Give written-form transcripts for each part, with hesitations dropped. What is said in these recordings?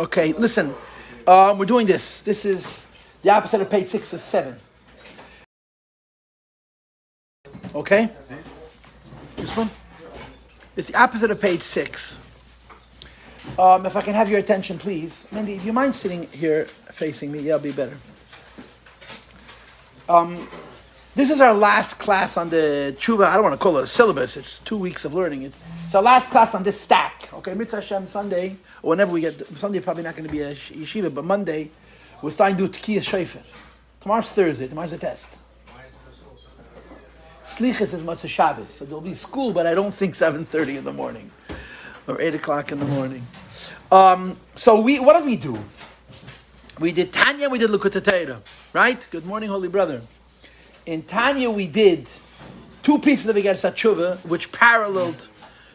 Okay, listen. We're doing this. This is the opposite of page 6 is 7. Okay? This one? It's the opposite of page 6. If I can have your attention, please. Mandy, do you mind sitting here facing me? Yeah, it'll be better. This is our last class on the Teshuvah. I don't want to call it a syllabus. It's 2 weeks of learning. It's our last class on this stack. Okay, Mitzvah Hashem, Sunday, or whenever we get, Sunday probably not going to be a yeshiva, but Monday, we're starting to do Tekiyah Shofar. Tomorrow's Thursday. Tomorrow's a test. Slichas is Motzei Shabbos. So there'll be school, but I don't think 7:30 in the morning. Or 8 o'clock in the morning. So what did we do? We did Tanya, we did Likutei Torah. Right? Good morning, holy brother. In Tanya, we did 2 pieces of Igeres Teshuvah, which paralleled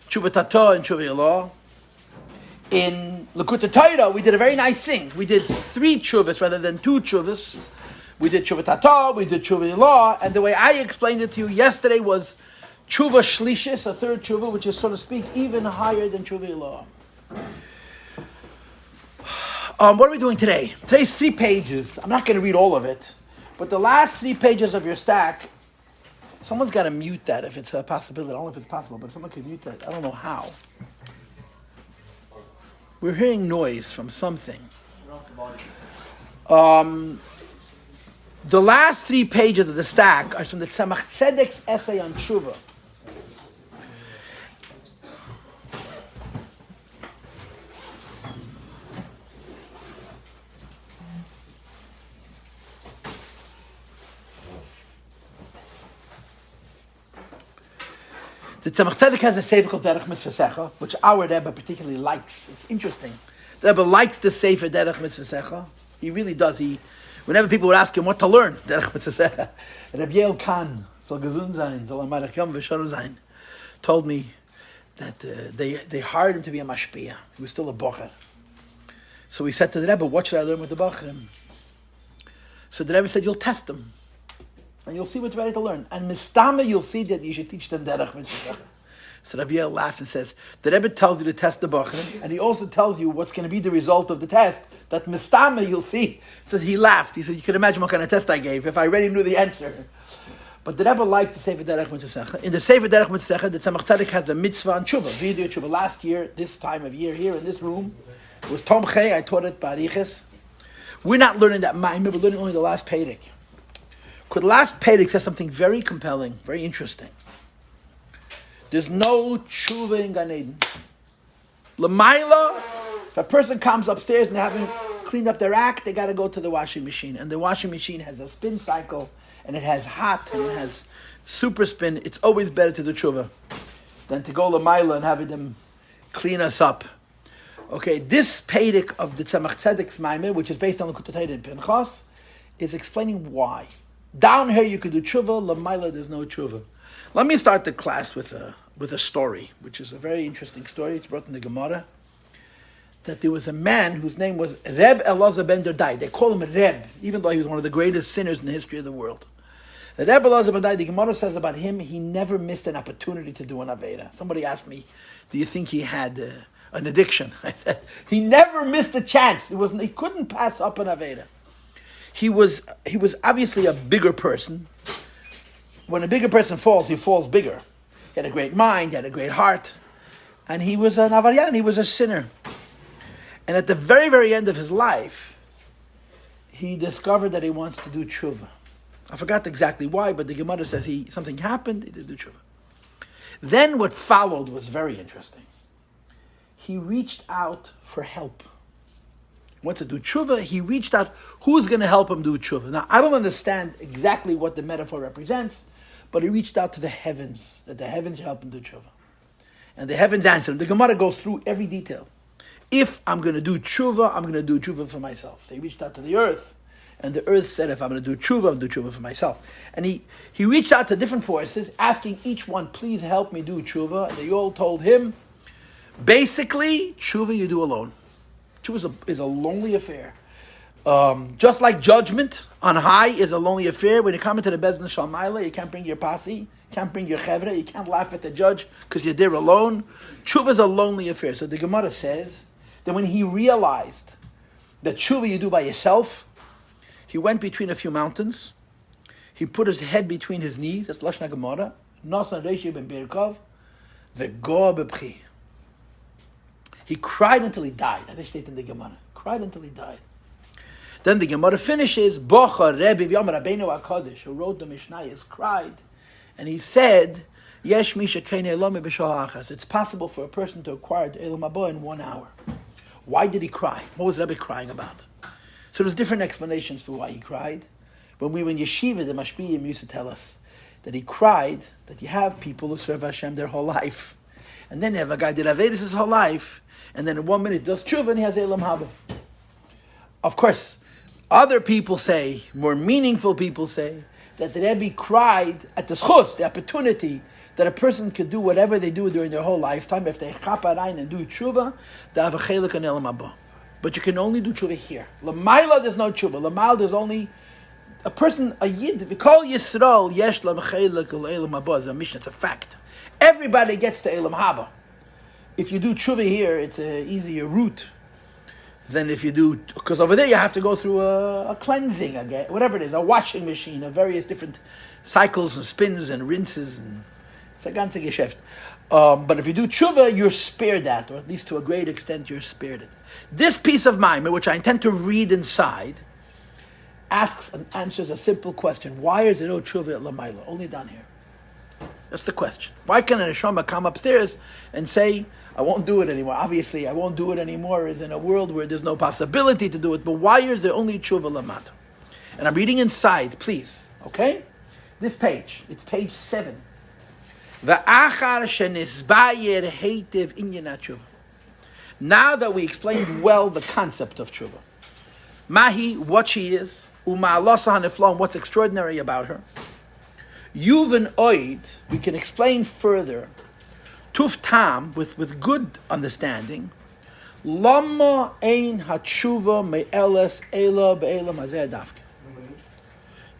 Teshuvah Tato and Teshuvah Law. In Likutei Torah, we did a very nice thing. We did 3 Teshuvahs rather than 2 Teshuvahs. We did Teshuvah Tato, we did Teshuvah Law, and the way I explained it to you yesterday was Teshuvah Shlishis, a 3rd Teshuvah, which is, so to speak, even higher than Teshuvah Law. What are we doing today? Today's 3 pages. I'm not going to read all of it. But the last 3 pages of your stack, someone's got to mute that if it's a possibility. I don't know if it's possible, but if someone can mute that, I don't know how. We're hearing noise from something. The last 3 pages of the stack are from the Tzemach Tzedek's essay on Teshuvah. The Tzemach Tzedek has a sefer called Derech Mitzvah, which our Rebbe particularly likes. It's interesting. The Rebbe likes the sefer Derech Mitzvah. He really does. Whenever people would ask him what to learn, Derech Mitzvah, Rabbi Paltiel, soll gesund sein, soll Malach Yom v'Shalom sein, told me that they hired him to be a mashpia. He was still a bocher. So he said to the Rebbe, what should I learn with the bocherim? So the Rebbe said, you'll test them. And you'll see what's ready to learn. And mistama, you'll see that you should teach them Derech Mitzvah. So Rabbi Yel laughed and says, the Rebbe tells you to test the bocherim, and he also tells you what's going to be the result of the test. That mistama, you'll see. So he laughed. He said, you can imagine what kind of test I gave if I already knew the answer. But the Rebbe liked the Sefer Derech Mitzvah. In the Sefer Derech Mitzvah, the Tzemach Tzedek has a mitzvah on Teshuvah. Video Teshuvah last year, this time of year, here in this room. It was Tom Chei, I taught it Bariches. We're not learning that Ma'im, we're learning only the last Perek. Because the last Perek says something very compelling, very interesting. There's no Teshuvah in Gan Eden. L'mayla, if a person comes upstairs and they haven't cleaned up their act, they got to go to the washing machine. And the washing machine has a spin cycle, and it has hot, and it has super spin. It's always better to do Teshuvah than to go L'mayla and having them clean us up. Okay, this Perek of the Tzemach Tzedek's Maimer, which is based on the Likutei Torah in Pinchas, is explaining why. Down here you could do Teshuvah, L'mayla there's no Teshuvah. Let me start the class with a story, which is a very interesting story. It's brought in the Gemara. That there was a man whose name was Reb Elazar ben Dardai. They call him Reb, even though he was one of the greatest sinners in the history of the world. Reb Elazar ben Dardai, the Gemara says about him, he never missed an opportunity to do an Aveda. Somebody asked me, do you think he had an addiction? I said, he never missed a chance. He couldn't pass up an Aveda. He was obviously a bigger person. When a bigger person falls, he falls bigger. He had a great mind, he had a great heart. And he was an Avaryan, he was a sinner. And at the very, very end of his life, he discovered that he wants to do Teshuvah. I forgot exactly why, but the Gemara says something happened, he did do Teshuvah. Then what followed was very interesting. He reached out for help. He wants to do Teshuvah, he reached out, who's going to help him do Teshuvah? Now, I don't understand exactly what the metaphor represents, but he reached out to the heavens, that the heavens should help him do Teshuvah. And the heavens answered him. The Gemara goes through every detail. If I'm going to do Teshuvah, I'm going to do Teshuvah for myself. So he reached out to the earth, and the earth said, if I'm going to do Teshuvah, I'll do Teshuvah for myself. And he reached out to different forces, asking each one, please help me do Teshuvah. And they all told him, basically, Teshuvah you do alone. Teshuvah is a lonely affair. Just like judgment on high is a lonely affair. When you come into the Bezdin Shalmaila, you can't bring your posse, you can't bring your chevra, you can't laugh at the judge because you're there alone. Teshuvah is a lonely affair. So the Gemara says Then when he realized that Teshuvah you do by yourself, he went between a few mountains. He put his head between his knees. That's Lashon HaGemara. Nasan Reishi ben Birkov. V'go b'bchi. He cried until he died. I think in the Gemara. Cried until he died. Then the Gemara finishes. Bocha Rebbe V'Yom Rabbeinu HaKadosh, who wrote the Mishnayos, cried, and he said, Yesh misha keinei elome b'shah achas. It's possible for a person to acquire the Elam Haba in 1 hour. Why did he cry? What was Rebbe crying about? So there's different explanations for why he cried. When we were in yeshiva, the mashpiyim used to tell us that he cried that you have people who serve Hashem their whole life, and then you have a guy that did Avedis his whole life, and then in 1 minute does Teshuvah and he has Elam Haba. Of course, other people say, more meaningful people say, that the Rebbe cried at the schus, the opportunity that a person could do whatever they do during their whole lifetime. If they chap arayin and do Teshuvah, they have a chelik and Elam Haba. But you can only do Teshuvah here. L'mayla there's no Teshuvah. L'mayla there's only a person, a Yid, V'kol Yisrael, yesh lam chelik Elam Haba. It's a mission, it's a fact. Everybody gets to Elam Haba. If you do Teshuvah here, it's an easier route than if you do, because over there you have to go through a cleansing, whatever it is, a washing machine, of various different cycles and spins and rinses, and it's a ganze Geschäft. But if you do Teshuvah, you're spared that, or at least to a great extent you're spared it. This piece of Maimer, which I intend to read inside, asks and answers a simple question. Why is there no Teshuvah at Lamaila? Only down here. That's the question. Why can a neshama come upstairs and say, I won't do it anymore? Obviously, I won't do it anymore is in a world where there's no possibility to do it. But why is there only Teshuvah Lamata? And I'm reading inside, please. Okay? This page. It's page 7. V'achar shenisbayer heitiv inyan Teshuvah. Now that we explained well the concept of Teshuvah, Mahi, what she is, Uma'alosa haneflom, what's extraordinary about her, Yuvan Oid, we can explain further, Tuf Tam, with good understanding, Lama ein hatshuva me'eles ela be'ela mazeh dafke.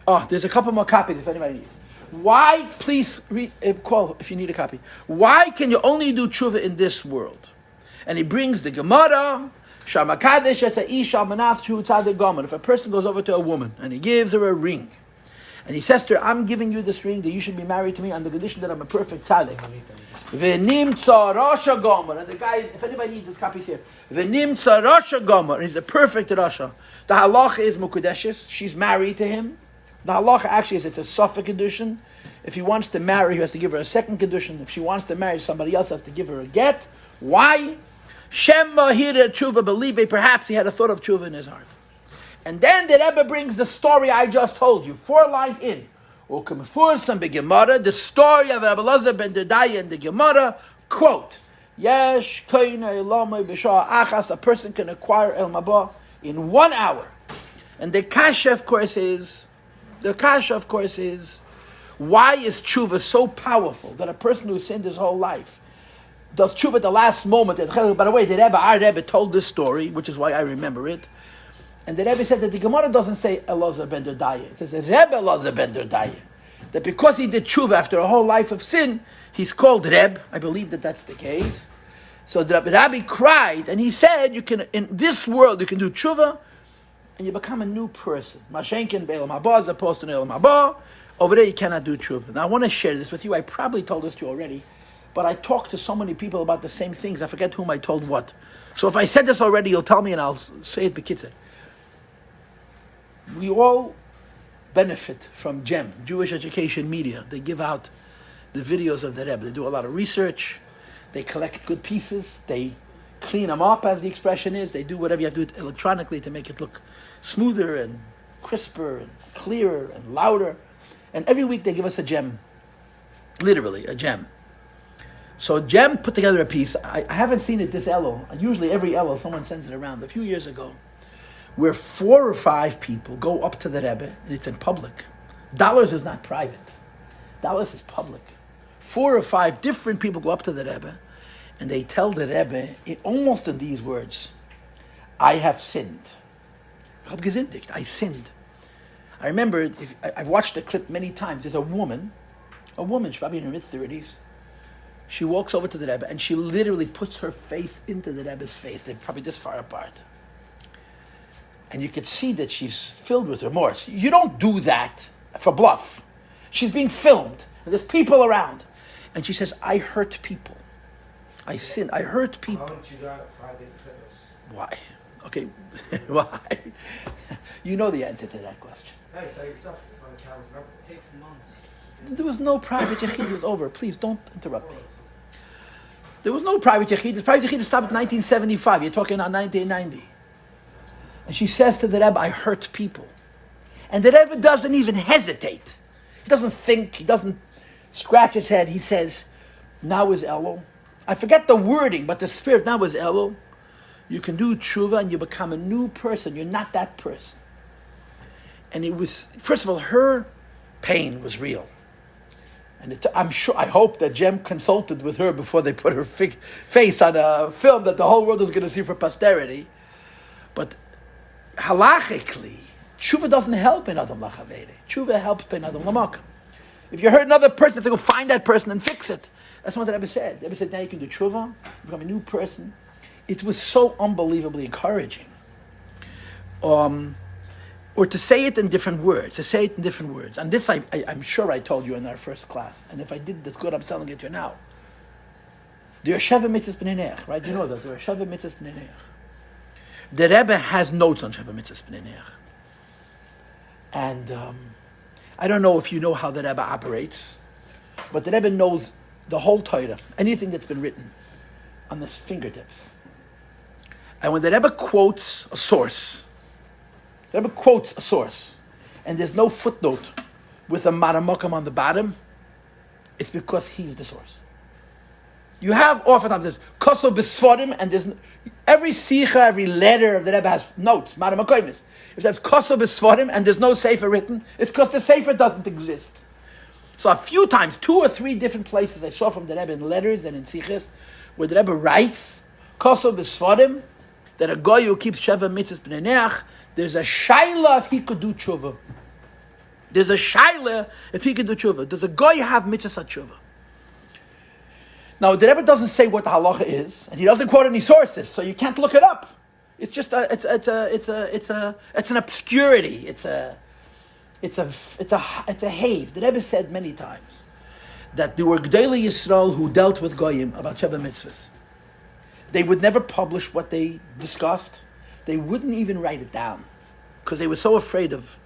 Oh, there's a couple more copies if anybody needs. Why, please call if you need a copy. Why can you only do tshuva in this world? And he brings the Gemara, Shamakadesh as a isha manaf shu tzadeh gomer. If a person goes over to a woman and he gives her a ring, and he says to her, I'm giving you this ring that you should be married to me on the condition that I'm a perfect tzaddik. V'nimtza rasha gomer. And the guy, if anybody needs his copies here, V'nimtza rasha gomer. And he's the perfect rasha. The halacha is mukudeshes. She's married to him. The halacha actually is it's a safek condition. If he wants to marry, he has to give her a second condition. If she wants to marry somebody else, he has to give her a get. Why? Shemma hira tshuva believe. Perhaps he had a thought of tshuva in his heart. And then the Rebbe brings the story I just told you, 4 lines in. The story of Rabbi Elazar ben Derdaya in the Gemara, quote, Yesh koina ilomai b'shah achas, a person can acquire El Mabah in 1 hour. And the kasha, of course, is, why is tshuva so powerful that a person who sinned his whole life does tshuva at the last moment? By the way, our Rebbe told this story, which is why I remember it. And the Rebbe said that the Gemara doesn't say Elazar ben Derdaya. It says Rebbe Elazar ben Derdaya. That because he did tshuva after a whole life of sin, he's called Reb. I believe that that's the case. So the Rabbi cried, and he said, you can, in this world, you can do tshuva, and you become a new person. Mashenkin be'elam haba as opposed to elam haba. Over there, you cannot do tshuva. Now, I want to share this with you. I probably told this to you already, but I talked to so many people about the same things. I forget whom I told what. So if I said this already, you'll tell me, and I'll say it b'kitzur. We all benefit from GEM, Jewish Education Media. They give out the videos of the Rebbe. They do a lot of research. They collect good pieces. They clean them up, as the expression is. They do whatever you have to do electronically to make it look smoother and crisper and clearer and louder. And every week they give us a gem. Literally, a gem. So GEM put together a piece. I haven't seen it this Elul. Usually every Elul someone sends it around. A few years ago, where 4 or 5 people go up to the Rebbe, and it's in public. Dollars is not private. Dollars is public. 4 or 5 different people go up to the Rebbe, and they tell the Rebbe, almost in these words, I have sinned. Ich habe gesündigt. I sinned. I remember, I've watched the clip many times. There's a woman, she's probably in her mid-30s, She walks over to the Rebbe and she literally puts her face into the Rebbe's face. They're probably this far apart. And you could see that she's filled with remorse. You don't do that for bluff. She's being filmed. And there's people around. And she says, I hurt people. I sinned. I hurt people. Why don't you got a private clips? Why? Okay, why? You know the answer to that question. Hey, so yourself on the camera. Remember, it takes months. There was no private yachid. It was over. Please don't interrupt me. There was no private yachid. The private yachid stopped in 1975. You're talking about 1990. And she says to the Rebbe, I hurt people. And the Rebbe doesn't even hesitate. He doesn't think. He doesn't scratch his head. He says, now is Elul. I forget the wording, but the spirit, now is Elul. You can do Teshuvah and you become a new person. You're not that person. And it was, first of all, her pain was real. And I hope that Jem consulted with her before they put her face on a film that the whole world is going to see for posterity. But halachically, Teshuvah doesn't help in Adam Lachavere. Teshuvah helps in Adam Lamakam. If you hurt another person, you have to go find that person and fix it. That's what the Rebbe said. The Rebbe said, now you can do Teshuvah, become a new person. It was so unbelievably encouraging. Or to say it in different words. And this I'm sure I told you in our first class. And if I did, that's good, I'm telling it to you now. There are Sheva Mitzvahs B'nei Neach, right? You know that. There are Sheva Mitzvahs B'nei Neach. The Rebbe has notes on Sheva Mitzvahs B'nei Neach. And I don't know if you know how the Rebbe operates, but the Rebbe knows the whole Torah, anything that's been written, on his fingertips. And when the Rebbe quotes a source, and there's no footnote with a maramokam on the bottom, it's because he's the source. You have oftentimes this koso b'sforim, and there's every sicha, every letter of the Rebbe has notes, maramakoimis. If there's koso b'sforim and there's no sefer written, it's because the sefer doesn't exist. So a few times, 2 or 3 different places I saw from the Rebbe in letters and in sichas, where the Rebbe writes koso b'sforim, that a guy who keeps Sheva Mitzvahs B'nei Neach, there's a shaila if he could do Teshuvah. There's a shaila if he could do Teshuvah. Does a guy have Mitzvahs Teshuvah? Now the Rebbe doesn't say what the halacha is, and he doesn't quote any sources, so you can't look it up. It's just it's an obscurity. It's a haze. The Rebbe said many times that there were Gdolei Yisrael who dealt with goyim about Sheva Mitzvahs. They would never publish what they discussed. They wouldn't even write it down because they were so afraid of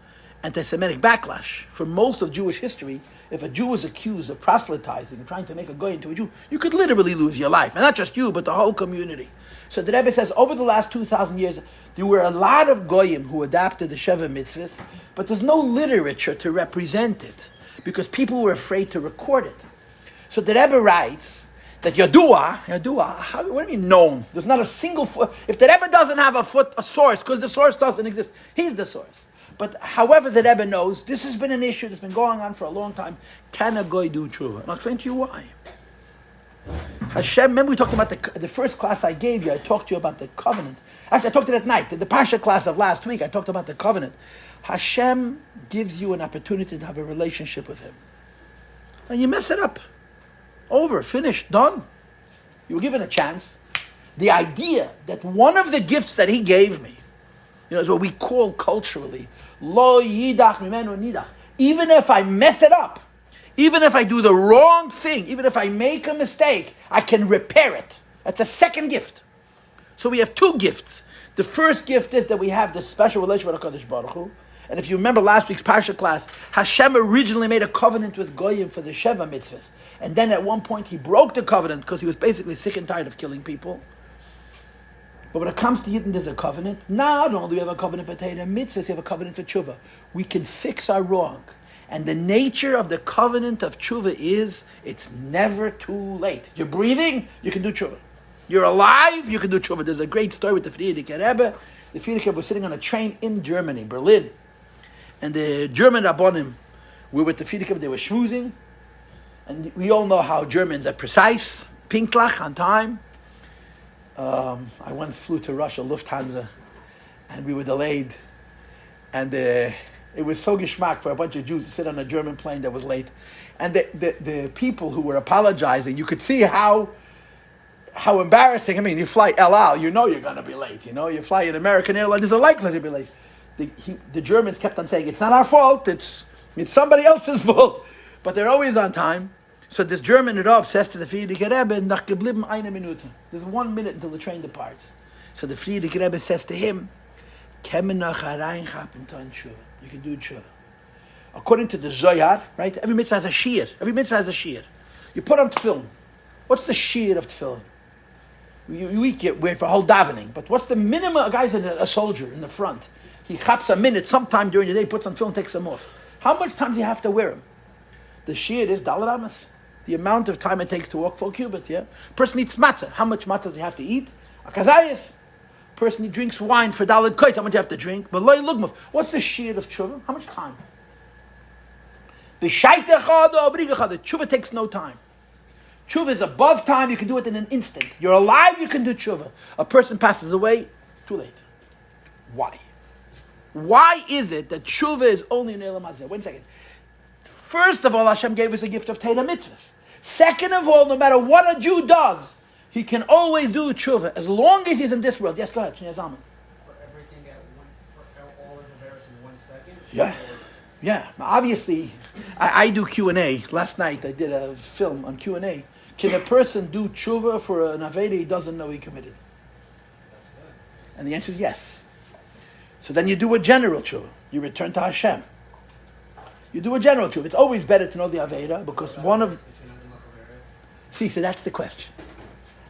anti-Semitic backlash. For most of Jewish history, if a Jew was accused of proselytizing and trying to make a goy into a Jew, you could literally lose your life. And not just you, but the whole community. So the Rebbe says, over the last 2,000 years, there were a lot of goyim who adapted the Sheva Mitzvahs, but there's no literature to represent it because people were afraid to record it. So the Rebbe writes that Yadua, what do you mean known? There's not a single foot. If the Rebbe doesn't have a source, because the source doesn't exist, he's the source. But however the Rebbe knows, this has been an issue that's been going on for a long time. Can a goy do Teshuvah? I'll explain to you why. Hashem, remember we talked about the first class I gave you, I talked to you about the covenant. Actually, I talked to you at night. In the Parsha class of last week, I talked about the covenant. Hashem gives you an opportunity to have a relationship with Him. And you mess it up. Over, finished, done. You were given a chance. The idea that one of the gifts that He gave me, is what we call culturally, lo yidach mimenu nidach. Even if I mess it up, even if I do the wrong thing, even if I make a mistake, I can repair it. That's a second gift. So we have 2 gifts. The first gift is that we have this special relationship with HaKadosh Baruch Hu. And if you remember last week's Parsha class, Hashem originally made a covenant with Goyim for the Sheva Mitzvahs. And then at one point he broke the covenant because he was basically sick and tired of killing people. But when it comes to Yidden, there's a covenant. Not only do we have a covenant for Torah Mitzvahs, we have a covenant for Teshuvah. We can fix our wrong. And the nature of the covenant of Teshuvah is, it's never too late. You're breathing, you can do Teshuvah. You're alive, you can do Teshuvah. There's a great story with the Frierdiker Rebbe. The Frierdiker Rebbe was sitting on a train in Germany, Berlin. And the German Rabbonim were with the Frierdiker, they were schmoozing. And we all know how Germans are precise, pinklach, on time. I once flew to Russia, Lufthansa, and we were delayed. And the It was so geschmack for a bunch of Jews to sit on a German plane that was late. And the people who were apologizing, you could see how embarrassing. I mean, you fly El Al, you know you're going to be late. You know, you fly an American airline, there's a likelihood to be late. The Germans kept on saying, it's not our fault, it's somebody else's fault. But they're always on time. So this German Rav says to the Friedrich Rebbe, nach geblieben eine Minute. There's 1 minute until the train departs. So the Friedrich Rebbe says to him, Kemen nach hereingappen ton Teshuvah. You can do Teshuvah. According to the Zohar, right? Every mitzvah has a shear. Every mitzvah has a shear. You put on tefillin. What's the shear of tefillin? You get weird for a whole davening, but what's the minimum? A guy's a soldier in the front. He chaps a minute sometime during the day, puts on tefillin, takes them off. How much time do you have to wear them? The shear is daled amas. The amount of time it takes to walk 4 cubits, yeah? Person eats matzah. How much matzah does he have to eat? A kazayas. Person drinks wine for daled kois. How much do you have to drink? But loy lugmav. What's the shear of tshuva? How much time? The tshuva takes no time. Tshuva is above time. You can do it in an instant. You're alive, you can do tshuva. A person passes away, too late. Why? Why is it that tshuva is only in Elam Hazeh? Wait a second. First of all, Hashem gave us a gift of Torah mitzvahs. Second of all, no matter what a Jew does, he can always do tshuva as long as he's in this world. Yes, go ahead. For everything for all his affairs in 1 second? Yeah. Yeah. Obviously, I do Q&A. Last night I did a film on Q&A. Can a person do tshuva for an aveda he doesn't know he committed? And the answer is yes. So then you do a general tshuva. You return to Hashem. You do a general tshuva. It's always better to know the aveda because one of... See, so that's the question.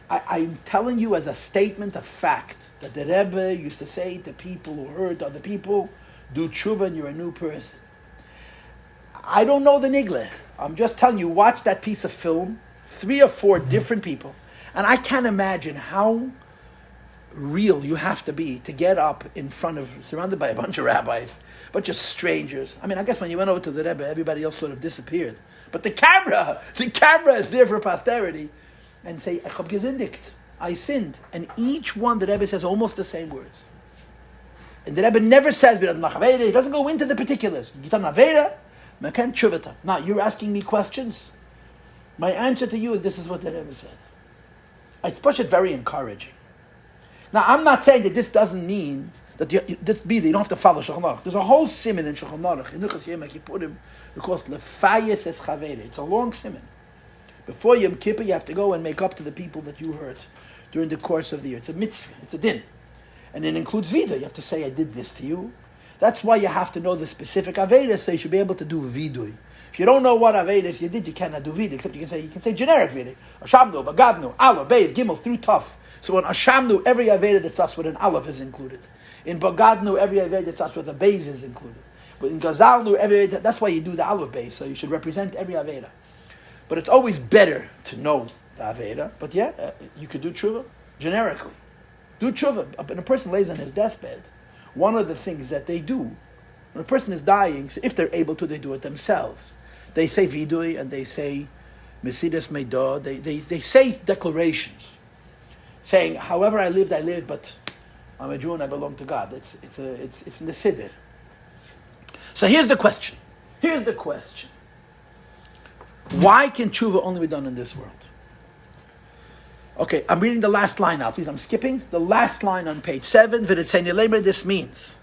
I'm telling you as a statement of fact that the Rebbe used to say to people who hurt other people, do tshuva and you're a new person. I don't know the nigle. I'm just telling you, watch that piece of film, 3 or 4 different people, and I can't imagine how real you have to be to get up in front of, surrounded by a bunch of rabbis, a bunch of strangers. I mean, I guess when you went over to the Rebbe, everybody else sort of disappeared. But the camera is there for posterity, and say, "Ich hab gesündigt, I sinned," and each one the Rebbe says almost the same words. And the Rebbe never says, he doesn't go into the particulars. Now, you're asking me questions. My answer to you is, this is what the Rebbe said. It's very encouraging. Now, I'm not saying that this doesn't mean that you don't have to follow Shulchan Aruch. There's a whole siman in Shulchan Aruch, in Hilchos Yom Kippurim, because Lefayes es Chavere. It's a long siman. Before Yom Kippur, you have to go and make up to the people that you hurt during the course of the year. It's a mitzvah, it's a din. And it includes vida. You have to say, I did this to you. That's why you have to know the specific Avedas, so you should be able to do vidui. If you don't know what Avedas you did, you cannot do vida, except you can say generic vida. Ashamnu, Bagadnu, Aleph, Beis, Gimel, through Taf. So in Ashamnu, every Aveda that starts with an Aleph is included. In Bagadnu, every Aveda that starts with a Beis is included. But in Gazalnu, every Aveda, that's why you do the Aleph Beis, so you should represent every Aveda. But it's always better to know the Aveda. But you could do tshuva generically. Do tshuva. When a person lays on his deathbed, one of the things that they do, when a person is dying, if they're able to, they do it themselves. They say vidui and they say mesidas meidah. They say declarations, saying, however I lived, but I'm a Jew and I belong to God. It's in the Siddur. So here's the question. Why can tshuva only be done in this world? Okay, I'm reading the last line now. Please, I'm skipping. The last line on page 7. This means,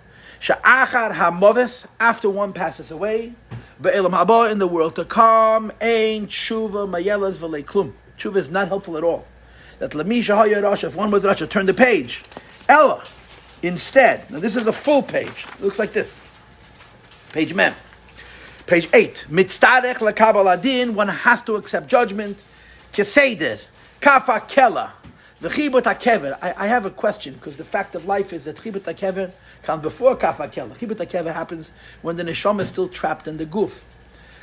Sha'achar ha'moves, after one passes away, be'elam haba, in the world to come, ein tshuva mayelas v'lei klum. Tshuva is not helpful at all. That lamisha ha'ya rasha, if one was rasha, turn the page. Ella, instead, now this is a full page. It looks like this. Page mem. Page 8. Mitzarech lekabel adin, one has to accept judgment. Keseder. Kafa kela, v'chibut hakever. I have a question, because the fact of life is that chibut hakever comes before kafa kela. Chibut hakever happens when the neshama is still trapped in the guf.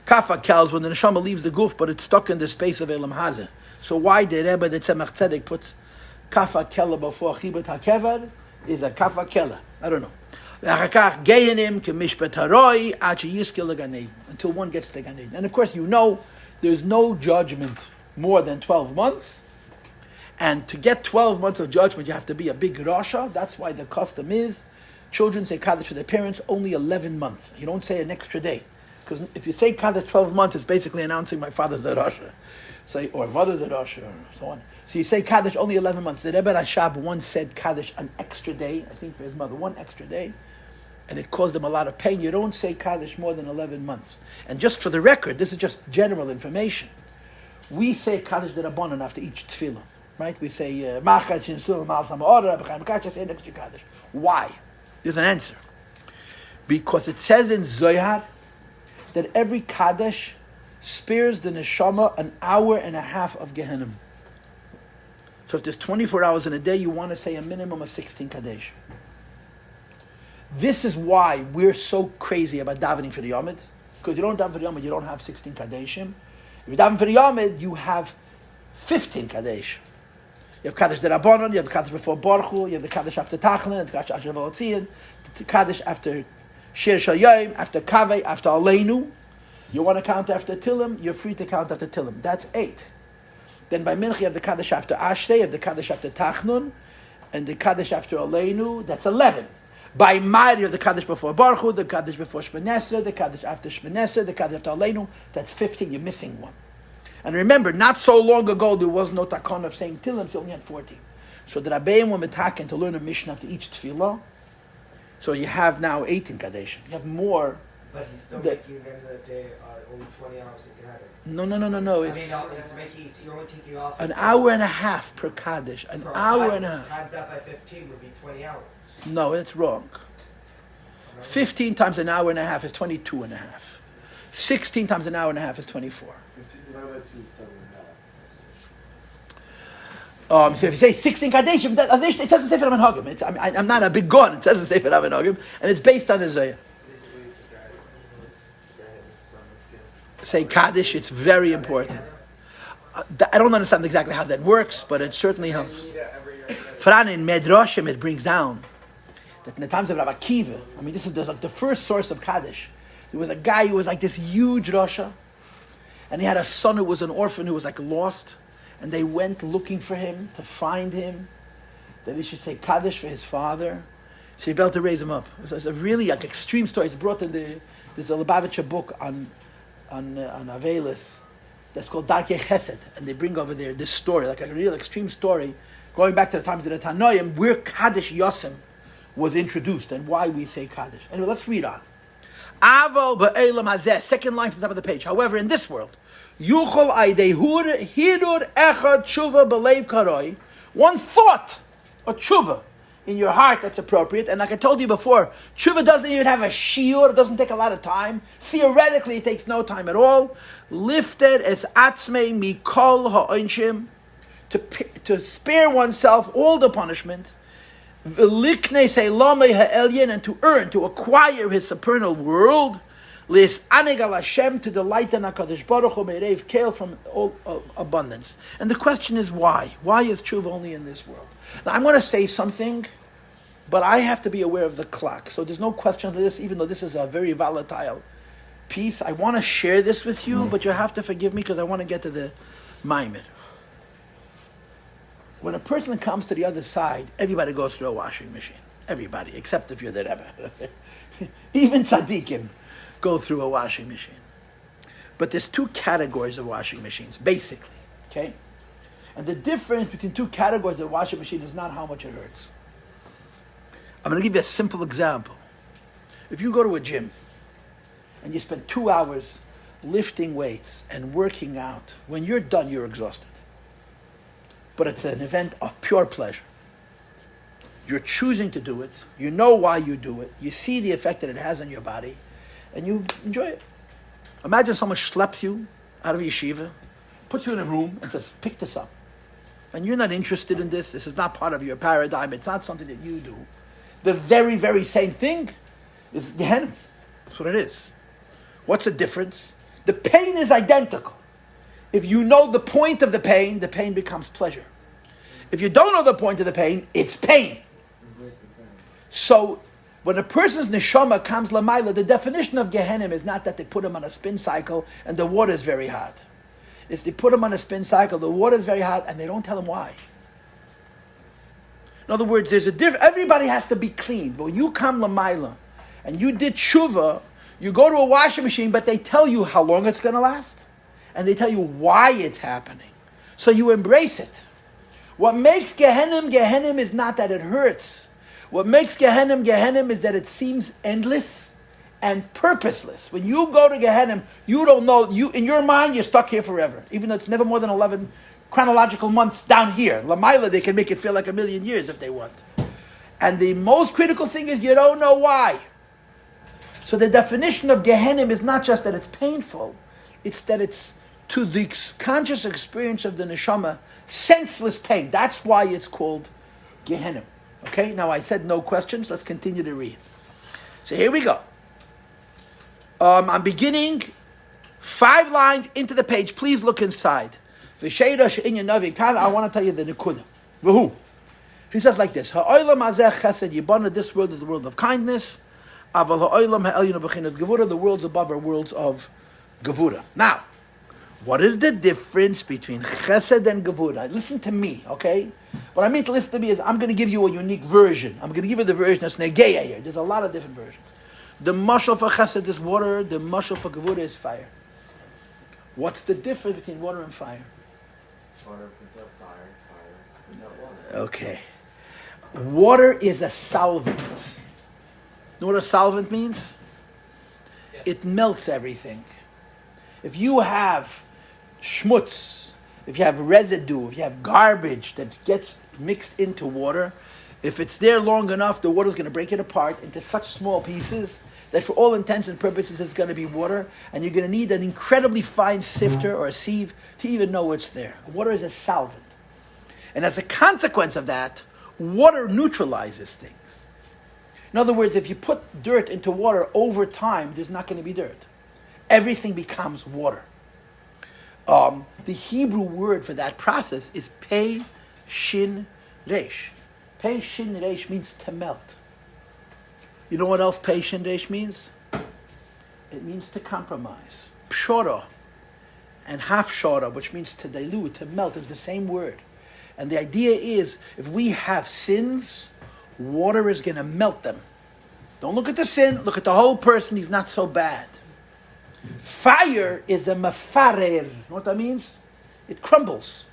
Kafa kela is when the neshama leaves the guf, but it's stuck in the space of Elam Hazeh. So why the Rebbe, the Tzemach Tzedek, puts kafa kela before chibut hakever is a kafa kela? I don't know. Until one gets to Gan Eden. And of course, there's no judgment more than 12 months. And to get 12 months of judgment, you have to be a big rasha. That's why the custom is Children say Kaddish for their parents only 11 months. You don't say an extra day. Because if you say Kaddish 12 months, it's basically announcing my father's a Rasha. Say, or mother's a Rasha, or so on. So you say Kaddish only 11 months. The Rebbe Rashab once said Kaddish an extra day, I think for his mother, one extra day. And it caused him a lot of pain. You don't say Kaddish more than 11 months. And just for the record, this is just general information. We say Kaddish D'Rabbanan after each tefillah, right? We say, say an extra Kaddish. Why? There's an answer. Because it says in Zohar that every Kaddish spares the neshama an hour and a half of Gehenna. So if there's 24 hours in a day, you want to say a minimum of 16 Kaddish. This is why we're so crazy about davening for the Yomid. Because you don't daven for the Yomid, you don't have 16 Kaddeshim. If you daven for the Yomid, you have 15 Kaddish. You have Kaddish D'Rabbanan, you have the Kaddish before Baruch Hu, you have the Kaddish after Tachlin, the Kaddish after Valotzian, the Kaddish after Shir Shal Yom, after Kaveh, after Aleinu. You want to count after Tilim, you're free to count after Tilim. That's 8. Then by Mincha you have the Kaddish after Ashrei, you have the Kaddish after Tachnun, and the Kaddish after Aleinu, that's 11. By Mar you have the Kaddish before Baruch Hu, the Kaddish before Shmonesrei, the Kaddish after Shmonesrei, the Kaddish after Aleinu, that's 15, you're missing one. And remember, not so long ago there was no takon of saying Tilim, so you only had 14. So the Rabbeim were metaken to learn a Mishnah after each tefillah. So you have now 18 Kaddish. You have more. But he's still making them the day only 20 hours that you had it. No. It's you're only taking off an hour and a half per Kaddish. An hour and a half. Times that by 15 would be 20 hours. No, it's wrong. 15 times an hour and a half is 22 and a half. 16 times an hour and a half is 24. 15 divided by 2 is 7.5. So if you say 16 Kaddeshim, it says in Sefer HaMenhagim. I'm not a big gun. It says in Sefer HaMenhagim, and it's based on Isaiah. Say Kaddish, it's very important. I don't understand exactly how that works, but it certainly helps. Fran in Medrashim, it brings down that in the times of Rabbi Akiva, this is like the first source of Kaddish. There was a guy who was like this huge Rasha, and he had a son who was an orphan who was like lost, and they went looking for him to find him, that he should say Kaddish for his father. So he able to raise him up. It's a really like extreme story. It's brought in there's a Lubavitcher book on Avelis that's called Darkei Chesed, and they bring over there this story, like a real extreme story, going back to the times of the Tanoim, where Kaddish Yosim was introduced and why we say Kaddish. Anyway, let's read on. Avo ba'elam hazeh, second line from the top of the page. However, in this world, yuchol aidei hidur echad tshuva b'leiv karoi, one thought, a tshuva, in your heart that's appropriate. And like I told you before, tshuva doesn't even have a shiur, it doesn't take a lot of time. Theoretically, it takes no time at all. Lifted es atzmei mikol ha'onshim, to spare oneself all the punishment, v'liknei selamei ha'elyen, and to earn, to acquire his supernal world, lis anegal Hashem, to delight in HaKadosh Baruch Hu me'erev kale, from all abundance. And the question is why? Why is tshuva only in this world? Now I'm going to say something, but I have to be aware of the clock. So there's no questions on this, even though this is a very volatile piece. I want to share this with you, but you have to forgive me because I want to get to the Maimed. When a person comes to the other side, everybody goes through a washing machine. Everybody, except if you're the Rebbe. Even tzaddikim go through a washing machine. But there's two categories of washing machines, basically. Okay? And the difference between two categories of washing machine is not how much it hurts. I'm going to give you a simple example. If you go to a gym and you spend 2 hours lifting weights and working out, when you're done, you're exhausted. But it's an event of pure pleasure. You're choosing to do it. You know why you do it. You see the effect that it has on your body, and you enjoy it. Imagine someone schleps you out of yeshiva, puts you in a room, and says, pick this up. And you're not interested in this. This is not part of your paradigm. It's not something that you do. The very, very same thing is Gehenna. That's what it is. What's the difference? The pain is identical. If you know the point of the pain becomes pleasure. If you don't know the point of the pain, it's pain. So, when a person's neshama comes lamaila, the definition of Gehenna is not that they put him on a spin cycle and the water is very hot. It's they put him on a spin cycle, the water is very hot, and they don't tell him why. In other words, there's a everybody has to be clean. But when you come Lamaila and you did Teshuvah, you go to a washing machine, but they tell you how long it's going to last. And they tell you why it's happening. So you embrace it. What makes Gehenna is not that it hurts. What makes Gehenna is that it seems endless and purposeless. When you go to Gehenna, you don't know, in your mind, you're stuck here forever. Even though it's never more than 11 chronological months down here. Lamaila, they can make it feel like 1,000,000 years if they want. And the most critical thing is you don't know why. So the definition of Gehenna is not just that it's painful, it's that it's to the conscious experience of the neshama, senseless pain. That's why it's called Gehenna. Okay, now I said no questions. Let's continue to read. So here we go. I'm beginning 5 lines into the page. Please look inside. I want to tell you the nekuda. V'hu. He says like this: Ha'olam hazeh chesed yibana. This world is the world of kindness. Aval ha'olam ha'elyon b'chinas gevura. The worlds above are worlds of gevura. Now, what is the difference between chesed and gevura? Listen to me, okay? What I mean to listen to me is I'm going to give you a unique version. I'm going to give you the version that's negeya here. There's a lot of different versions. The mashal for chesed is water. The mashal for gevura is fire. What's the difference between water and fire? Water puts out fire, fire puts out water. Okay. Water is a solvent. You know what a solvent means? Yes. It melts everything. If you have schmutz, if you have residue, if you have garbage that gets mixed into water, if it's there long enough, the water's going to break it apart into such small pieces that for all intents and purposes it's going to be water, and you're going to need an incredibly fine sifter or a sieve to even know it's there. Water is a solvent. And as a consequence of that, water neutralizes things. In other words, if you put dirt into water over time, there's not going to be dirt. Everything becomes water. The Hebrew word for that process is pei shin resh. Pei shin resh means to melt. You know what else pei shin resh means? It means to compromise. Pshora and half shora, which means to dilute, to melt, is the same word. And the idea is, if we have sins, water is going to melt them. Don't look at the sin, look at the whole person, he's not so bad. Fire is a mafarer. You know what that means? It crumbles.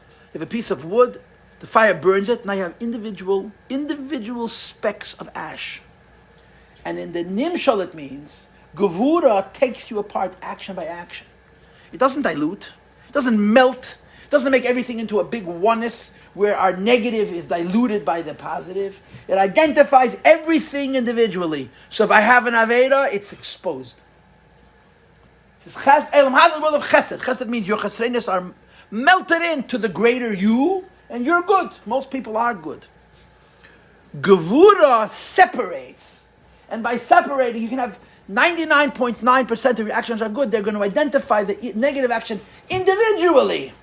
You have a piece of wood, the fire burns it, now you have individual specks of ash. And in the nimshal it means, gevura takes you apart action by action. It doesn't dilute, it doesn't melt, it doesn't make everything into a big oneness where our negative is diluted by the positive. It identifies everything individually. So if I have an Aveda, it's exposed. Chesed means your chesrenis are melted into the greater you, and you're good. Most people are good. Gevura separates. And by separating, you can have 99.9% of your actions are good. They're going to identify the negative actions individually.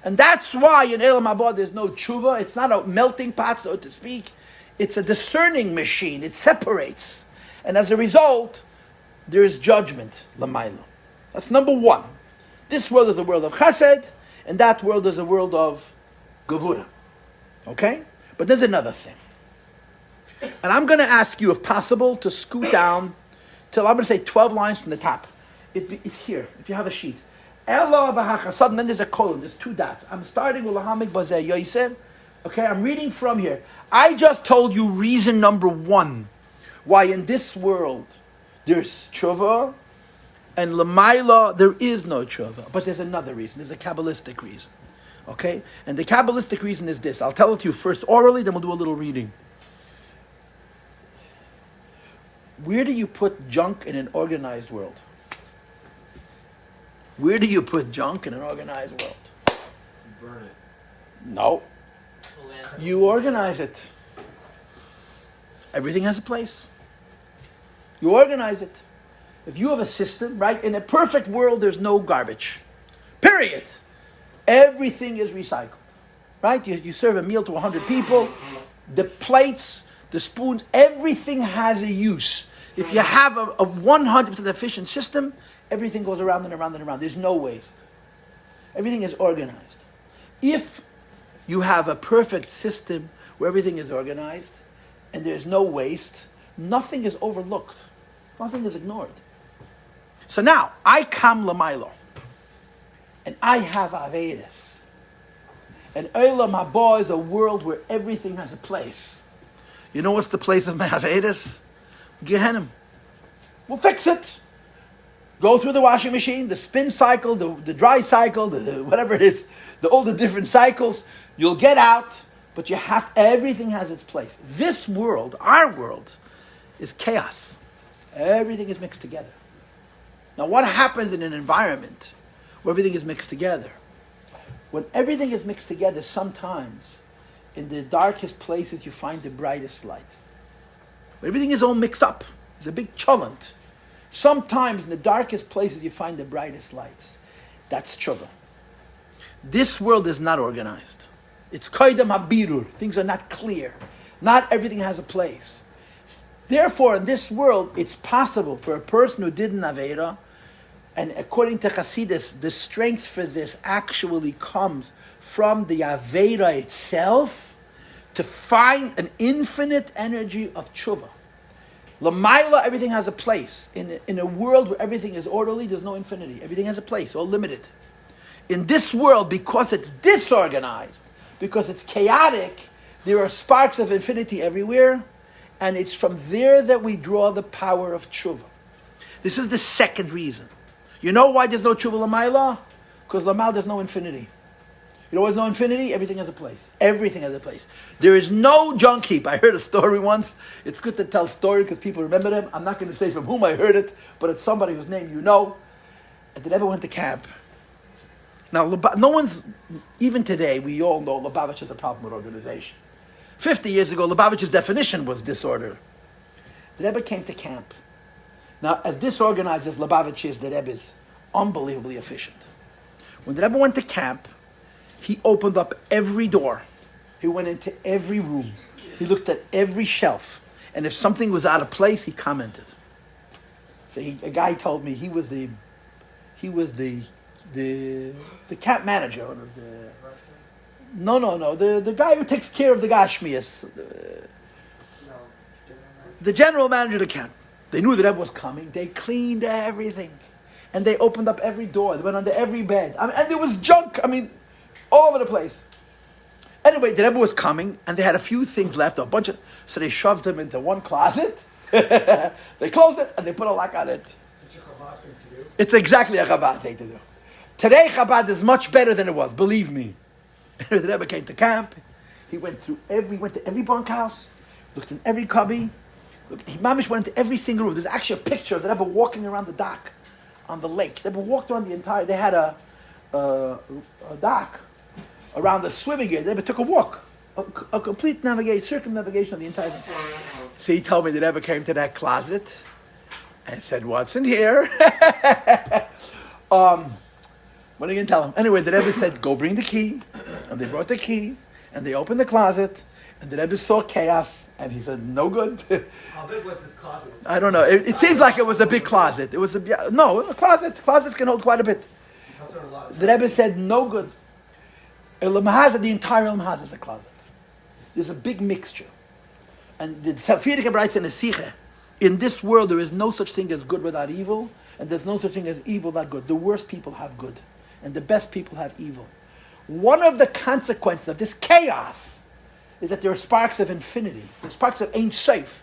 And that's why in Elam Haba there's no tshuva. It's not a melting pot, so to speak. It's a discerning machine. It separates. And as a result, there is judgment, Lamaila. That's number one. This world is a world of chesed, and that world is a world of gevura. Okay? But there's another thing. And I'm going to ask you, if possible, to scoot down till, I'm going to say 12 lines from the top. It's here, if you have a sheet. Ela b'hachasad, and then there's a colon, there's 2 dots. I'm starting with lahamik bazeh yoyser. Okay, I'm reading from here. I just told you reason number 1 why in this world there's tshuva, and lamaila there is no tshuva. But there's another reason. There's a Kabbalistic reason. Okay? And the Kabbalistic reason is this. I'll tell it to you first orally, then we'll do a little reading. Where do you put junk in an organized world? Where do you put junk in an organized world? You burn it. No. You organize it. Everything has a place. You organize it. If you have a system, right? In a perfect world, there's no garbage. Period. Everything is recycled. Right? You serve a meal to 100 people. The plates, the spoons, everything has a use. If you have a 100% efficient system, everything goes around and around and around. There's no waste. Everything is organized. If you have a perfect system where everything is organized, and there's no waste, nothing is overlooked. Nothing is ignored. So now, I kam lamailo, and I have Avedis. And Olam Haba is a world where everything has a place. You know what's the place of my Avedis? Gehenim. We'll fix it. Go through the washing machine, the spin cycle, the dry cycle, the whatever it is, all the different cycles. You'll get out, but everything has its place. This world, our world, is chaos. Everything is mixed together. Now, what happens in an environment where everything is mixed together? When everything is mixed together, sometimes in the darkest places you find the brightest lights. When everything is all mixed up, it's a big cholent. Sometimes in the darkest places you find the brightest lights. That's Teshuvah. This world is not organized. It's kaidam habirur. Things are not clear. Not everything has a place. Therefore, in this world, it's possible for a person who did an Aveira, and according to Chassidus, the strength for this actually comes from the Aveira itself, to find an infinite energy of Teshuvah. Lamaila, everything has a place. In a world where everything is orderly, there's no infinity. Everything has a place, all limited. In this world, because it's disorganized, because it's chaotic, there are sparks of infinity everywhere, and it's from there that we draw the power of Teshuvah. This is the second reason. You know why there's no Teshuvah Lamaila? Because Lamaila there's no infinity. You know why there's no infinity? Everything has a place. Everything has a place. There is no junk heap. I heard a story once. It's good to tell story because people remember them. I'm not going to say from whom I heard it, but it's somebody whose name you know. And they never went to camp. Now, no one's, even today, we all know Lubavitch has a problem with organization. 50 years ago, Lubavitch's definition was disorder. The Rebbe came to camp. Now, as disorganized as Lubavitch is, the Rebbe is unbelievably efficient. When the Rebbe went to camp, he opened up every door. He went into every room. He looked at every shelf. And if something was out of place, he commented. So a guy told me he was the camp manager. What was the guy who takes care of the Gashmias. The general manager of the camp. They knew that Rebbe was coming. They cleaned everything. And they opened up every door. They went under every bed. And there was junk. All over the place. Anyway, the Rebbe was coming, and they had a few things left, so they shoved them into one closet. They closed it, and they put a lock on it. Such a Chabad thing to do. It's exactly a Chabad thing to do. Today, Chabad is much better than it was, believe me. The Rebbe came to camp. He went to every bunkhouse, looked in every cubby. He mamish went into every single room. There's actually a picture of the Rebbe walking around the dock on the lake. The Rebbe walked around they had a dock around the swimming area. They took a walk, a complete circumnavigation of the entire thing. So he told me that Rebbe came to that closet and said, "What's in here?" What are you going to tell him? Anyway, the Rebbe said, "Go bring the key." And they brought the key, and they opened the closet, and the Rebbe saw chaos, and he said, "No good." How big was this closet? I don't know. It seems like it was a big closet. It was a closet. Closets can hold quite a bit. The Rebbe said, "No good." The entire Olam Haba is a closet. There's a big mixture. And the Tzafirika writes in a Sikha, in this world there is no such thing as good without evil, and there's no such thing as evil without good. The worst people have good, and the best people have evil. One of the consequences of this chaos is that there are sparks of infinity. There are sparks of Ein Sof.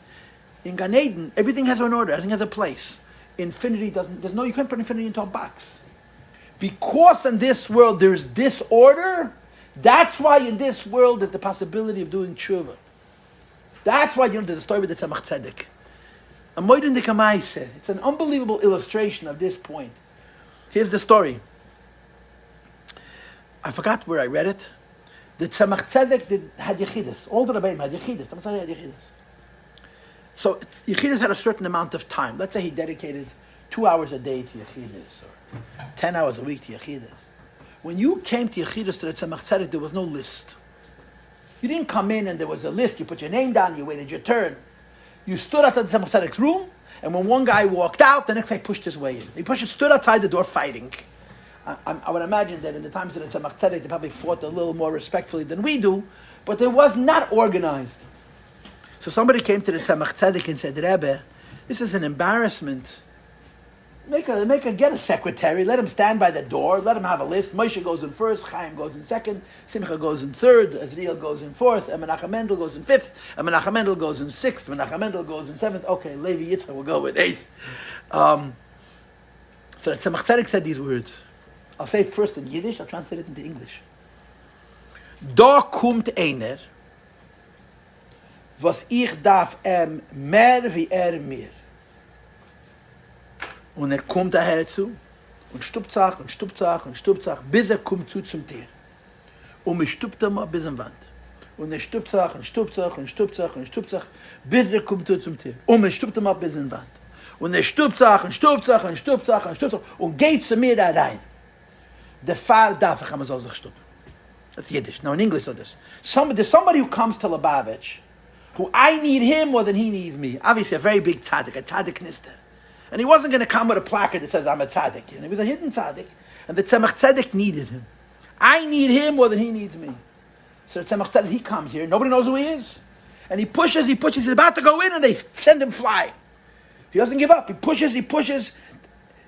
In Gan Eden, everything has an order, everything has a place. Infinity you can't put infinity into a box. Because in this world there's disorder, that's why in this world there's the possibility of doing Teshuvah. That's why, there's a story with the Tzemach Tzedek. It's an unbelievable illustration of this point. Here's the story. I forgot where I read it. The Tzemach Tzedek had Yechidus. All the Rebbeim had Yechidus. Had Yechidus. So Yechidus had a certain amount of time. Let's say he dedicated 2 hours a day to Yechidus, or 10 hours a week to Yechidus. When you came to Yechidus to the Tzemach Tzedek, there was no list. You didn't come in and there was a list. You put your name down, you waited your turn. You stood outside the Tzemach Tzedek's room, and when one guy walked out, the next guy pushed his way in. He stood outside the door fighting. I would imagine that in the times of the Tzemach Tzedek, they probably fought a little more respectfully than we do, but it was not organized. So somebody came to the Tzemach Tzedek and said, Rebbe, this is an embarrassment. Get a secretary, let him stand by the door, let him have a list. Moshe goes in first, Chaim goes in second, Simcha goes in third, Azriel goes in fourth, and Menachem Mendel goes in fifth, and Menachem Mendel goes in sixth, Menachem Mendel goes in seventh. Okay, Levi Yitzchak will go in eighth. So the Tzemach Tzedek said these words. I'll say it first in Yiddish, I'll translate it into English. Da kommt einer, was ich darf mehr wie mir. Und kommt daher zu und stupzach, bis kommt zum Tier. Und mich stupt mal bis am Wand. Und stupzach, bis kommt zum Tier. Und mich stupt mal bis am Wand. Und stupzach, und geht zu mir da rein. Der Fall darf ich einmal so sich stuppen. That's Yiddish. Now in English, so this. There's somebody who comes to Lubavitch, who I need him more than he needs me. Obviously a very big tzaddik, a tzaddik nister. And he wasn't going to come with a placard that says, I'm a tzaddik. And he was a hidden tzaddik. And the Tzemach Tzedek needed him. I need him more than he needs me. So the Tzemach Tzedek, he comes here. Nobody knows who he is. And he pushes. He's about to go in and they send him flying. He doesn't give up. He pushes.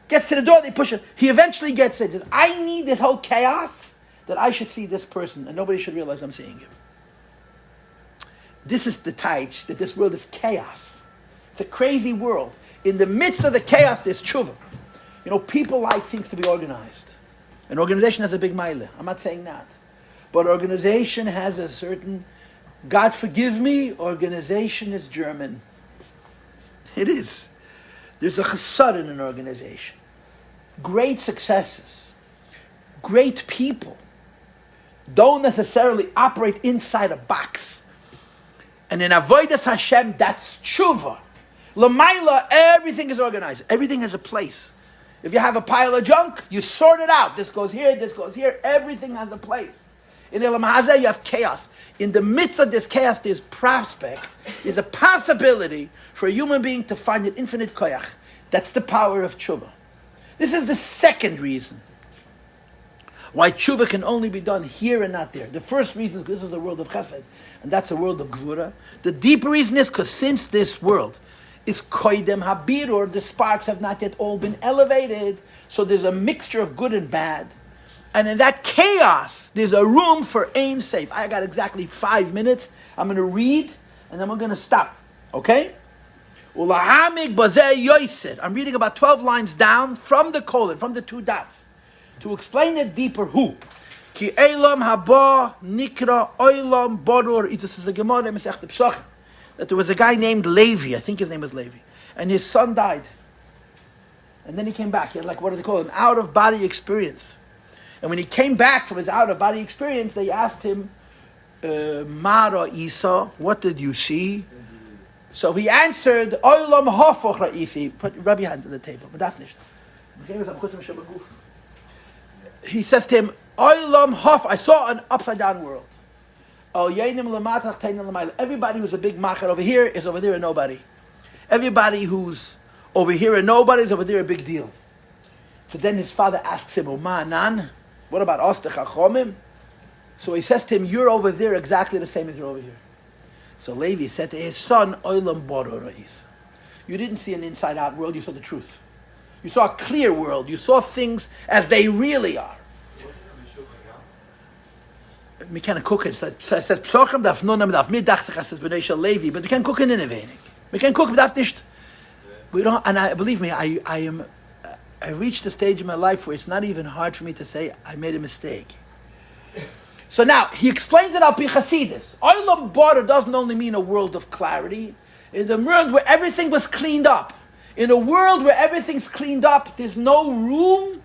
Gets to the door, they push him. He eventually gets it. I need this whole chaos that I should see this person and nobody should realize I'm seeing him. This is the taich, that this world is chaos. It's a crazy world. In the midst of the chaos, there's Teshuvah. You know, people like things to be organized. An organization has a big mile. I'm not saying that. But organization has a certain, God forgive me, organization is German. It is. There's a chesed in an organization. Great successes, great people don't necessarily operate inside a box. And in Avodas Hashem, that's Teshuvah. Lamaila, everything is organized. Everything has a place. If you have a pile of junk, you sort it out. This goes here, this goes here. Everything has a place. In Elam Hazeh, you have chaos. In the midst of this chaos, there's prospect. There's a possibility for a human being to find an infinite koyach. That's the power of Teshuvah. This is the second reason why Teshuvah can only be done here and not there. The first reason is because this is a world of chesed, and that's a world of gvura. The deeper reason is because since this world is koidem habirur, the sparks have not yet all been elevated, so there's a mixture of good and bad. And in that chaos, there's a room for Ein Sof. I got exactly 5 minutes. I'm going to read, and then we're going to stop. Okay? I'm reading about 12 lines down from the colon, from the 2 dots. To explain it deeper, who? Ki Eilam haba nikra Eilam borur. This is a Gemara in Masechet Pesachim. That there was a guy named Levi. I think his name was Levi. And his son died. And then he came back. He had what do they call it? An out-of-body experience. And when he came back from his out-of-body experience, they asked him, Mara Isa, what did you see? So he answered, Olam hafoch ra'isi. Rub your hands on the table. He says to him, Olam haf, I saw an upside-down world. Everybody who's a big macher over here is over there a nobody. Everybody who's over here a nobody is over there a big deal. So then his father asks him, Nan, what about us, the Chachomim? So he says to him, you're over there exactly the same as you're over here. So Levi said to his son, Olam Borora'is. You didn't see an inside-out world, you saw the truth. You saw a clear world. You saw things as they really are. We can't cook it. Says Psochim daf nonam daf mir dacht sich as bnei shel Levi, but we can cook it in a wenig. We can cook daf nicht. We don't. And believe me, I reached a stage in my life where it's not even hard for me to say I made a mistake. So now he explains it al pi Chasidus. Olam Boror doesn't only mean a world of clarity. In the world where everything was cleaned up. In a world where everything's cleaned up, there's no room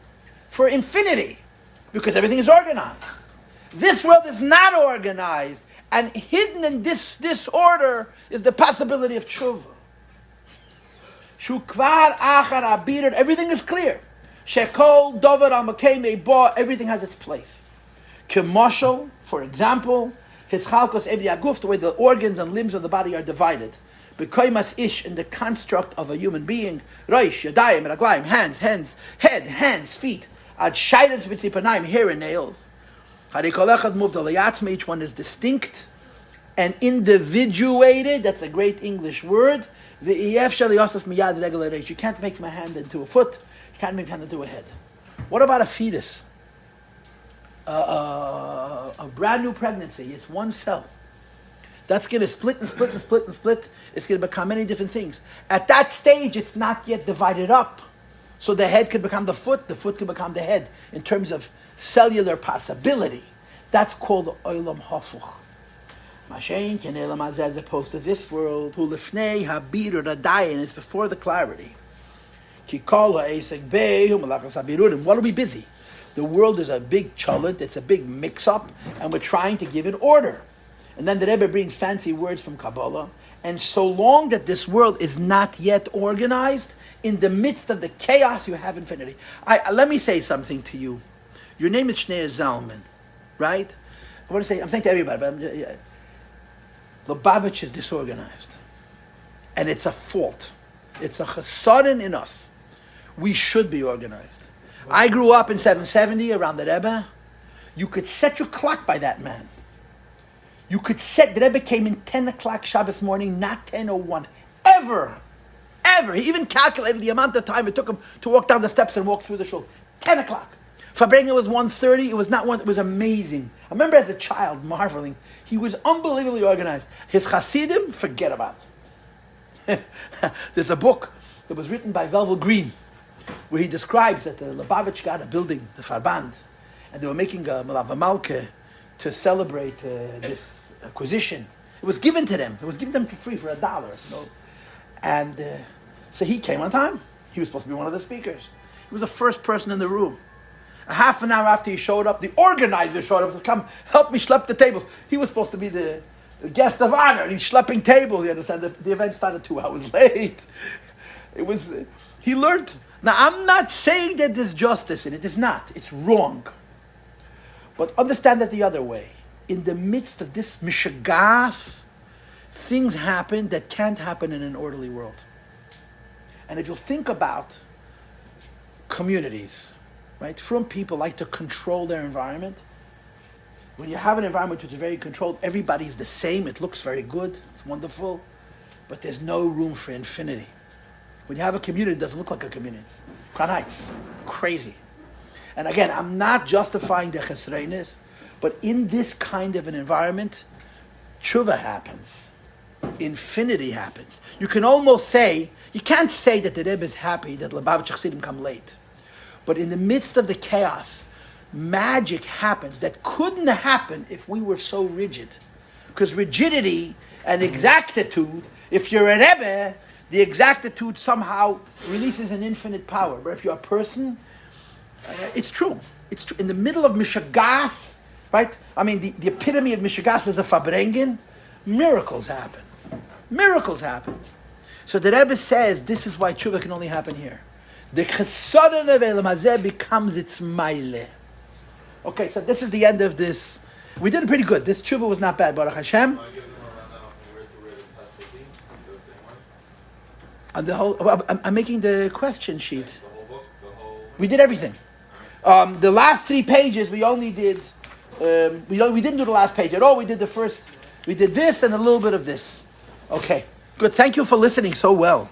for infinity because everything is organized. This world is not organized, and hidden in this disorder is the possibility of Teshuvah. Shukvar achar abirur, everything is clear. Shekol dover amakei ba, everything has its place. Kemoshel, for example, his chalkos evdi aguf, the way the organs and limbs of the body are divided. Bekoimas ish, in the construct of a human being, roish, yadayim, raglayim, hands, head, hands, feet. Ad shayres v'tzipanayim, hair and nails. Hari kol echad moved alayatzma, each one is distinct and individuated. That's a great English word. V'iyef shali yosas miyad regel reish. You can't make from a hand into a foot. You can't make from a hand into a head. What about a fetus? A brand new pregnancy. It's one cell. That's going to split and split and split and split. It's going to become many different things. At that stage, it's not yet divided up. So the head could become the foot could become the head in terms of cellular possibility. That's called olam hafuch. Mashen ken elam hazeh, as opposed to this world, hu lifnei habir radayin, it's before the clarity. Ki kol ha'esek bei hu malachas habirurim. What are we busy? The world is a big cholent, it's a big mix-up, and we're trying to give it order. And then the Rebbe brings fancy words from Kabbalah, and so long that this world is not yet organized, in the midst of the chaos, you have infinity. Let me say something to you. Your name is Shneur Zalman, right? I'm saying to everybody, but Lubavitch is disorganized. And it's a fault. It's a chesron in us. We should be organized. I grew up in 770 around the Rebbe. You could set your clock by that man. You could set, the Rebbe came in 10 o'clock Shabbos morning, not 10:01. Ever. He even calculated the amount of time it took him to walk down the steps and walk through the shul. 10 o'clock. Fabrenga was 1:30. It was not one. It was amazing. I remember as a child marveling. He was unbelievably organized. His Hasidim, forget about it. There's a book that was written by Velvel Green where he describes that the Lubavitch got a building, the Farband, and they were making a Malke to celebrate this acquisition. It was given to them. It was given them for free for $1. And so he came on time. He was supposed to be one of the speakers. He was the first person in the room. A half an hour after he showed up, the organizer showed up to come help me schlep the tables. He was supposed to be the guest of honor. He's schlepping tables. You understand? The event started 2 hours late. He learned. Now, I'm not saying that there's justice in it. It's not. It's wrong. But understand that the other way. In the midst of this mishagas, things happen that can't happen in an orderly world. And if you'll think about communities, right? From people like to control their environment. When you have an environment which is very controlled, everybody's the same. It looks very good. It's wonderful. But there's no room for infinity. When you have a community, it doesn't look like a community. It's Crown Heights. Crazy. And again, I'm not justifying the chesreinis, but in this kind of an environment, Teshuvah happens. Infinity happens. You can almost say, you can't say that the Rebbe is happy that Lubavitch Chassidim come late. But in the midst of the chaos, magic happens that couldn't happen if we were so rigid. Because rigidity and exactitude, if you're a Rebbe, the exactitude somehow releases an infinite power. But if you're a person, it's true. It's true. In the middle of Mishagas, right? I mean, the epitome of Mishagas is a Fabrengen. Miracles happen. Miracles happen. So the Rebbe says this is why Teshuvah can only happen here. The chesron of Elam Hazeh becomes its maile. Okay, so this is the end of this. We did it pretty good. This Teshuvah was not bad, Baruch Hashem. And the whole, I'm making the question sheet. We did everything. The last 3 pages we only did. We didn't do the last page at all. We did the first. We did this and a little bit of this. Okay, good. Thank you for listening so well.